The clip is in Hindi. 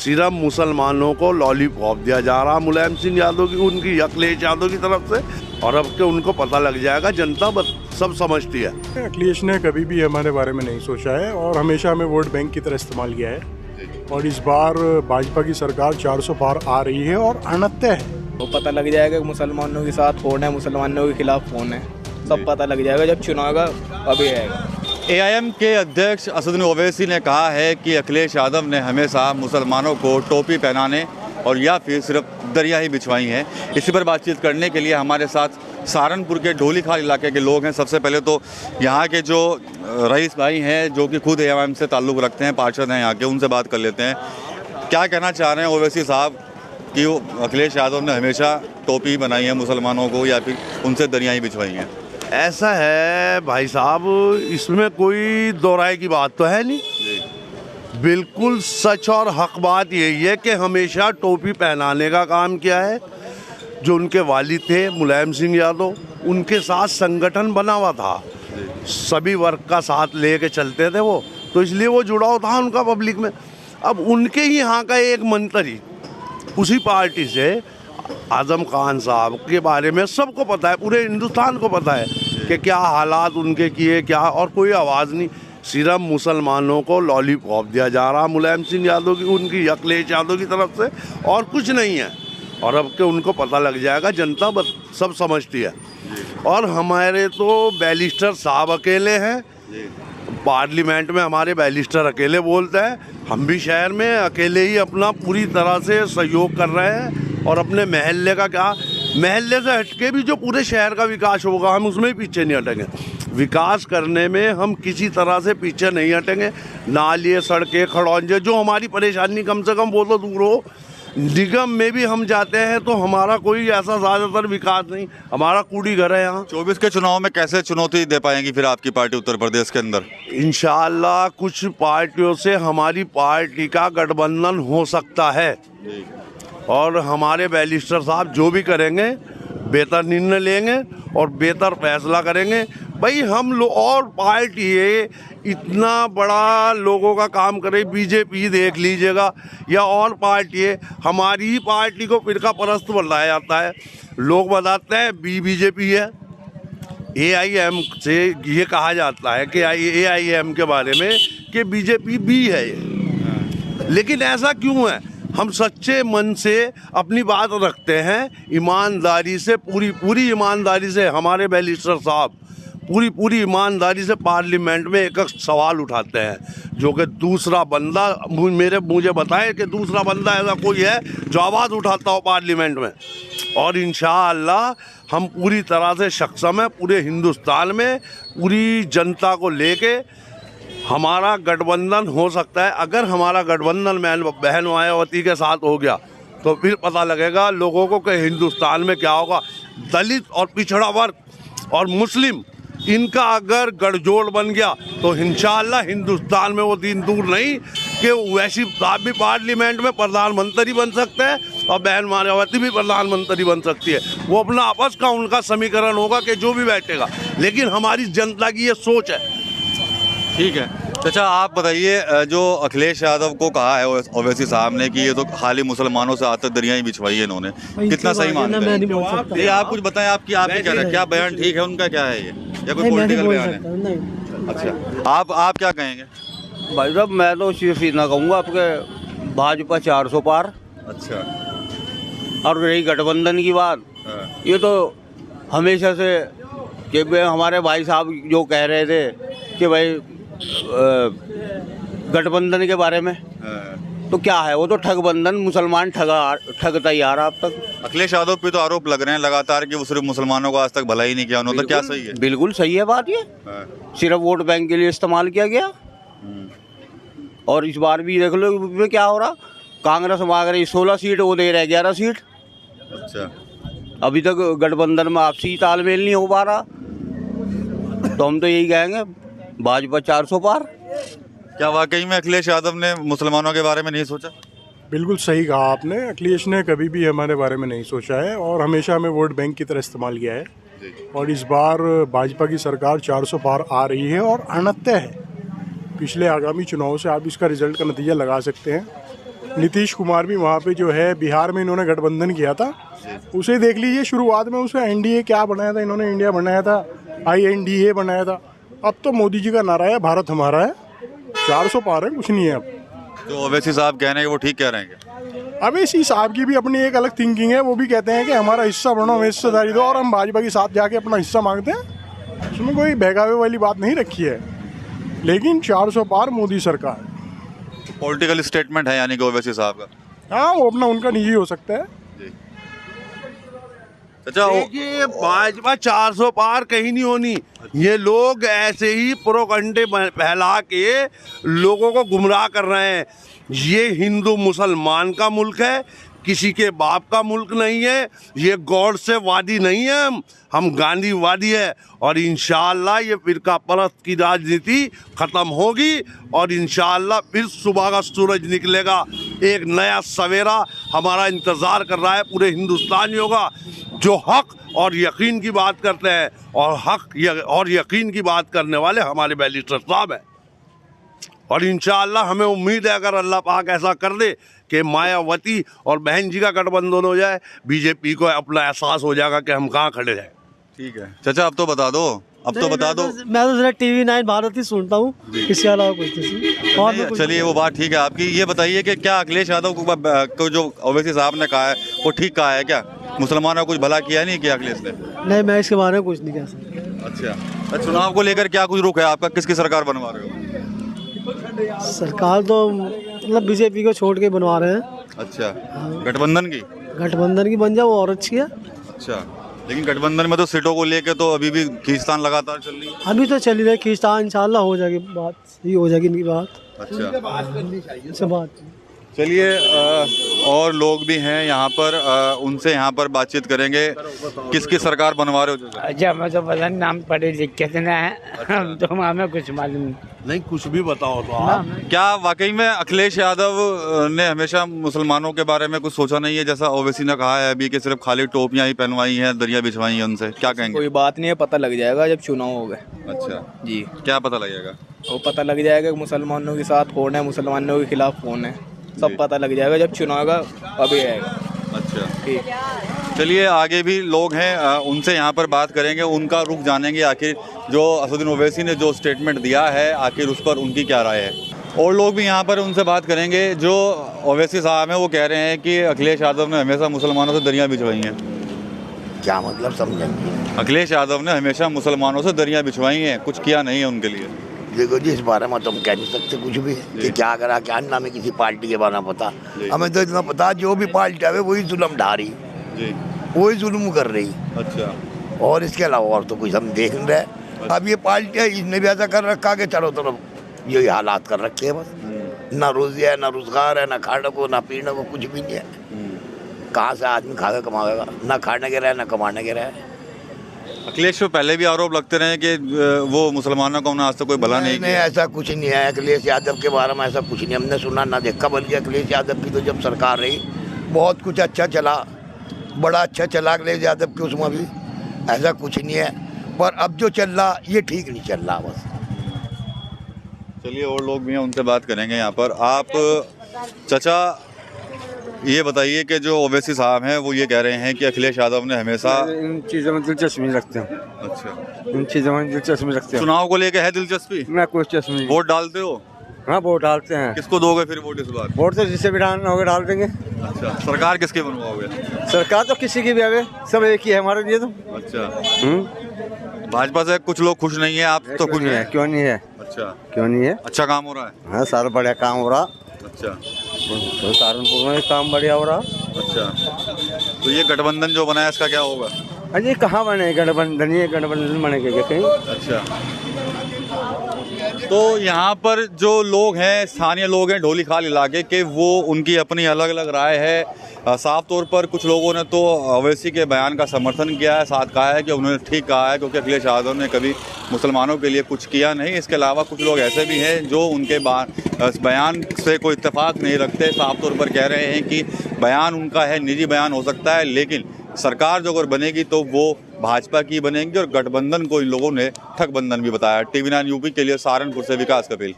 सिर्फ मुसलमानों को लॉलीपॉप दिया जा रहा मुलायम सिंह यादव की, उनकी अखिलेश यादव की तरफ से, और अब के उनको पता लग जाएगा, जनता बस सब समझती है। अखिलेश ने कभी भी हमारे बारे में नहीं सोचा है और हमेशा हमें वोट बैंक की तरह इस्तेमाल किया है, और इस बार भाजपा की सरकार 400 पार आ रही है और अनत्य है। तो पता लग जाएगा कि मुसलमानों के साथ कौन है, मुसलमानों के खिलाफ कौन है, सब पता लग जाएगा जब चुनाव का अभी आएगा। एआईएम के अध्यक्ष असदुद्दीन ओवैसी ने कहा है कि अखिलेश यादव ने हमेशा मुसलमानों को टोपी पहनाने और या फिर सिर्फ दरिया ही बिछवाई हैं। इसी पर बातचीत करने के लिए हमारे साथ सहारनपुर के ढोलीखाल इलाके के लोग हैं। सबसे पहले तो यहाँ के जो रईस भाई हैं, जो कि खुद एआईएम से ताल्लुक़ रखते हैं, पार्षद हैं यहाँ के, उनसे बात कर लेते हैं। क्या कहना चाह रहे हैं ओवैसी साहब कि अखिलेश यादव ने हमेशा टोपी बनाई है मुसलमानों को या फिर उनसे दरिया ही बिछवाई हैं? ऐसा है भाई साहब, इसमें कोई दो राय की बात तो है नहीं, बिल्कुल सच और हक बात यही है कि हमेशा टोपी पहनाने का काम किया है। जो उनके वालिद थे मुलायम सिंह यादव, उनके साथ संगठन बना हुआ था, सभी वर्ग का साथ लेके चलते थे वो, तो इसलिए वो जुड़ाव था उनका पब्लिक में। अब उनके ही यहाँ का एक मंत्री उसी पार्टी से, आजम खान साहब के बारे में सबको पता है, पूरे हिंदुस्तान को पता है कि क्या हालात उनके किए क्या, और कोई आवाज़ नहीं। सिर्फ मुसलमानों को लॉलीपॉप दिया जा रहा मुलायम सिंह यादव की, उनकी अखिलेश यादव की तरफ से, और कुछ नहीं है। और अब के उनको पता लग जाएगा, जनता बस सब समझती है। और हमारे तो बैरिस्टर साहब अकेले हैं पार्लियामेंट में, हमारे बैरिस्टर अकेले बोलते हैं। हम भी शहर में अकेले ही अपना पूरी तरह से सहयोग कर रहे हैं, और अपने महल्ले का क्या, महल्ले से हटके भी जो पूरे शहर का विकास होगा हम उसमें भी पीछे नहीं हटेंगे। विकास करने में हम किसी तरह से पीछे नहीं हटेंगे। नालियाँ, सड़कें, खड़ौंजे, जो हमारी परेशानी कम से कम वो तो दूर हो। निगम में भी हम जाते हैं तो हमारा कोई ऐसा ज़्यादातर विकास नहीं, हमारा कूड़ी घर है यहाँ। 24 के चुनाव में कैसे चुनौती दे पाएंगी फिर आपकी पार्टी उत्तर प्रदेश के अंदर? इंशाअल्लाह कुछ पार्टियों से हमारी पार्टी का गठबंधन हो सकता है, और हमारे बैरिस्टर साहब जो भी करेंगे बेहतर निर्णय लेंगे और बेहतर फैसला करेंगे। भाई हम लोग और पार्टी है, इतना बड़ा लोगों का काम करे, बीजेपी देख लीजिएगा या और पार्टी है, हमारी ही पार्टी को फिरका परस्त बनाया जाता है। लोग बताते हैं बीजेपी है, एआईएम से ये कहा जाता है कि एआईएम के बारे में कि बीजेपी भी है ये। लेकिन ऐसा क्यों है? हम सच्चे मन से अपनी बात रखते हैं, ईमानदारी से, पूरी ईमानदारी से। हमारे बैरिस्टर साहब पूरी ईमानदारी से पार्लियामेंट में एक सवाल उठाते हैं, जो कि दूसरा बंदा मुझे बताए कि दूसरा बंदा ऐसा कोई है जो आवाज़ उठाता हो पार्लियामेंट में। और इंशाअल्लाह हम पूरी तरह से सक्षम है, पूरे हिंदुस्तान में पूरी जनता को लेके हमारा गठबंधन हो सकता है। अगर हमारा गठबंधन बहन मायावती के साथ हो गया तो फिर पता लगेगा लोगों को कि हिंदुस्तान में क्या होगा। दलित और पिछड़ा वर्ग और मुस्लिम, इनका अगर गठजोड़ बन गया तो इंशाअल्लाह हिंदुस्तान में वो दिन दूर नहीं कि वैसी साहब भी पार्लियामेंट में प्रधानमंत्री बन सकते हैं और बहन मायावती भी प्रधानमंत्री बन सकती है। वो अपना आपस का उनका समीकरण होगा कि जो भी बैठेगा, लेकिन हमारी जनता की ये सोच है। ठीक है, अच्छा आप बताइए, जो अखिलेश यादव को कहा है ओवैसी साहब ने कि ये तो खाली मुसलमानों से आते दरिया ही बिछवाई है इन्होंने, कितना सही मानते हैं? ये आप कुछ बताएं, आपकी क्या बयान ठीक है उनका, क्या है ये, या कोई पॉलिटिकल बयान है? अच्छा, आप क्या कहेंगे? भाई साहब मैं तो सिर्फ इतना कहूँगा, आपके भाजपा 400 पार। अच्छा, और रही गठबंधन की बात, ये तो हमेशा से कि हमारे भाई साहब जो कह रहे थे कि भाई गठबंधन के बारे में, तो क्या है, वो तो ठगबंधन, मुसलमान ठगता ही आ रहा अब तक। अखिलेश यादव पे तो आरोप लग रहे हैं लगातार कि वो सिर्फ मुसलमानों को आज तक भला ही नहीं किया उन्होंने, तो क्या सही है? बिल्कुल सही है बात ये, सिर्फ वोट बैंक के लिए इस्तेमाल किया गया। और इस बार भी देख लो क्या हो रहा, कांग्रेस मांग रही 16 सीट, वो दे रहे 11 सीट। अच्छा, अभी तक गठबंधन में आपसी तालमेल नहीं हो पा रहा, तो हम तो यही कहेंगे भाजपा 400 पार। क्या वाकई में अखिलेश यादव ने मुसलमानों के बारे में नहीं सोचा? बिल्कुल सही कहा आपने, अखिलेश ने कभी भी हमारे बारे में नहीं सोचा है और हमेशा हमें वोट बैंक की तरह इस्तेमाल किया है, और इस बार भाजपा की सरकार 400 पार आ रही है और अनत्य है। पिछले आगामी चुनाव से आप इसका रिजल्ट का नतीजा लगा सकते हैं। नीतीश कुमार भी वहाँ पे जो है बिहार में इन्होंने गठबंधन किया था, उसे देख लीजिए। शुरुआत में उसे एनडीए क्या बनाया था इन्होंने, इंडिया बनाया था, INDA बनाया था। अब तो मोदी जी का नारा है भारत हमारा है, 400 पार है, कुछ नहीं है अब। तो ओवैसी साहब कह रहे हैं कि वो ठीक कह रहे हैं क्या? अब इसी साहब की भी अपनी एक अलग थिंकिंग है, वो भी कहते हैं कि हमारा हिस्सा बनो, हमें हिस्सेदारी दो, और हम भाजपा के साथ जाके अपना हिस्सा मांगते हैं। उसमें कोई बहकावे वाली बात नहीं रखी है, लेकिन 400 पार मोदी सरकार। पॉलिटिकल स्टेटमेंट है यानी कि ओवैसी साहब का। हाँ, वो अपना उनका निजी हो सकता है। अच्छा, देखिए भाजपा 400 पार कहीं नहीं होनी। ये लोग ऐसे ही प्रोपगंडे फैला के लोगों को गुमराह कर रहे हैं। ये हिंदू मुसलमान का मुल्क है, किसी के बाप का मुल्क नहीं है। ये गॉड से वादी नहीं है, हम गांधीवादी है। और इंशाअल्लाह ये फिरका परस्त की राजनीति ख़त्म होगी और इंशाअल्लाह फिर सुबह का सूरज निकलेगा। एक नया सवेरा हमारा इंतज़ार कर रहा है पूरे हिंदुस्तानियों का, जो हक और यकीन की बात करते हैं। और हक और यकीन की बात करने वाले हमारे बैरिस्टर साहब हैं। और इंशाअल्लाह हमें उम्मीद है अगर अल्लाह पाक ऐसा कर दे कि मायावती और बहन जी का गठबंधन हो जाए, बीजेपी को अपना एहसास हो जाएगा कि हम कहाँ खड़े हैं। ठीक है चाचा, अब तो बता दो, अब तो बता दो। मैं तो सिर्फ TV9 भारत ही सुनता हूँ, इसके अलावा कुछ नहीं। और नहीं, चलिए वो बात ठीक है आपकी। ये बताइए कि क्या अखिलेश यादव को जो ओवैसी साहब ने कहा है वो ठीक कहा है क्या? मुसलमानों को कुछ भला किया नहीं किया अखिलेश ने? नहीं, मैं इसके बारे में कुछ नहीं कह सकता। अच्छा, चुनाव को लेकर क्या कुछ रुख है आपका? किसकी सरकार बनवा रहे हो? सरकार तो मतलब बीजेपी को छोड़ के बनवा रहे हैं। अच्छा, गठबंधन की बन जाए वो और अच्छी है। अच्छा, लेकिन गठबंधन में तो सीटों को लेके तो अभी भी खींचतान लगातार चल रही है। अभी तो चल रही है खींचतान, इंशाल्लाह हो जाएगी बात, सही हो जाएगी इनकी बात। अच्छा, से बात चलिए और लोग भी हैं यहाँ पर, उनसे यहाँ पर बातचीत करेंगे। किसकी सरकार बनवा रहे हो? अच्छा, मैं तो पता नहीं, नाम पढ़े लिखे थे ना है तो हमें कुछ मालूम नहीं, कुछ भी बताओ तो आप। क्या वाकई में अखिलेश यादव ने हमेशा मुसलमानों के बारे में कुछ सोचा नहीं है, जैसा ओवैसी ने कहा है अभी कि सिर्फ खाली टोपियां ही पहनवाई हैं, दरिया बिछवाई हैं? उनसे क्या कहेंगे? कोई बात नहीं है, पता लग जाएगा जब चुनाव हो गए। अच्छा जी, क्या पता लगेगा? वो पता लग जाएगा कि मुसलमानों के साथ कौन है, मुसलमानों के खिलाफ कौन है, सब पता लग जाएगा जब चुनाव का अभी आएगा। अच्छा, ठीक, चलिए आगे भी लोग हैं, उनसे यहाँ पर बात करेंगे, उनका रुख जानेंगे। आखिर जो असदुद्दीन ओवैसी ने जो स्टेटमेंट दिया है, आखिर उस पर उनकी क्या राय है। और लोग भी यहाँ पर उनसे बात करेंगे। जो ओवैसी साहब हैं वो कह रहे हैं कि अखिलेश यादव ने हमेशा मुसलमानों से दरियाँ बिछवाई हैं। क्या मतलब समझेंगे? अखिलेश यादव ने हमेशा मुसलमानों से दरियाँ बिछवाई हैं, कुछ किया नहीं है उनके लिए। देखो जी, इस बारे में तो हम कह नहीं सकते कुछ भी कि क्या करा क्या ना, हमें किसी पार्टी के बारे में पता। हमें तो इतना पता जो भी पार्टी आवे वही जुल्म ढा रही, वही जुल्म कर रही। अच्छा, और इसके अलावा और तो कुछ हम देख नहीं रहे। अब ये पार्टी है, इसने भी ऐसा कर रखा कि चारों तरफ यही हालात कर रखे हैं बस। ना रोजी है, ना रोजगार है, ना खाने को, ना पीने को, कुछ भी नहीं है। कहाँ से आदमी खा के कमाएगा? ना खाने के रहे, ना कमाने के रहे। अखिलेश पे पहले भी आरोप लगते रहे कि वो मुसलमानों का आज तक कोई भला नहीं नहीं, ऐसा कुछ नहीं है। अखिलेश यादव के बारे में ऐसा कुछ नहीं हमने सुना ना देखा। बल्कि अखिलेश यादव की तो जब सरकार रही बहुत कुछ अच्छा चला, बड़ा अच्छा चला अखिलेश यादव के, उसमें भी ऐसा कुछ नहीं है। पर अब जो चल रहा ये ठीक नहीं चल रहा बस। चलिए और लोग भी हैं, उनसे बात करेंगे यहाँ पर। आप चाचा ये बताइए कि जो ओवैसी साहब हैं वो ये कह रहे हैं कि अखिलेश यादव ने हमेशा इन चीज़ों में दिलचस्पी रखते हैं। अच्छा, इन चीज़ों में दिलचस्पी रखते हैं। चुनाव को लेकर है दिलचस्पी? मैं कोई दिलचस्पी नहीं। वोट डालते हो? हाँ, वोट डालते हैं। किसको दोगे फिर वोट इस बार? वोट तो जिसे भी डालना होगा डाल देंगे। अच्छा, सरकार किसकी बनवाओगे? सरकार तो किसी की भी आवे, सब एक ही है हमारे लिए तो। अच्छा, भाजपा से कुछ लोग खुश नहीं है, आप तो खुश नहीं है? हैं? क्यों नहीं है? अच्छा, क्यों नहीं है? अच्छा काम हो रहा है? हाँ, सारा बढ़िया काम हो रहा। अच्छा, तो सहारनपुर में काम बढ़िया हो रहा। अच्छा, तो ये गठबंधन जो बना है इसका क्या होगा? अरे कहाँ बने गठबंधन? ये गठबंधन बनेगा कहीं? अच्छा, तो यहाँ पर जो लोग हैं, स्थानीय लोग हैं ढोली खाल इलाके के, वो उनकी अपनी अलग अलग राय है। साफ तौर पर कुछ लोगों ने तो ओवैसी के बयान का समर्थन किया है, साथ कहा है कि उन्होंने ठीक कहा है क्योंकि अखिलेश यादव ने कभी मुसलमानों के लिए कुछ किया नहीं। इसके अलावा कुछ लोग ऐसे भी हैं जो उनके बयान से कोई इत्तेफाक नहीं रखते, साफ तौर पर कह रहे हैं कि बयान उनका है, निजी बयान हो सकता है, लेकिन सरकार जो अगर बनेगी तो वो भाजपा की बनेगी। और गठबंधन को इन लोगों ने ठगबंधन भी बताया। TV9 यूपी के लिए सहारनपुर से विकास कपिल।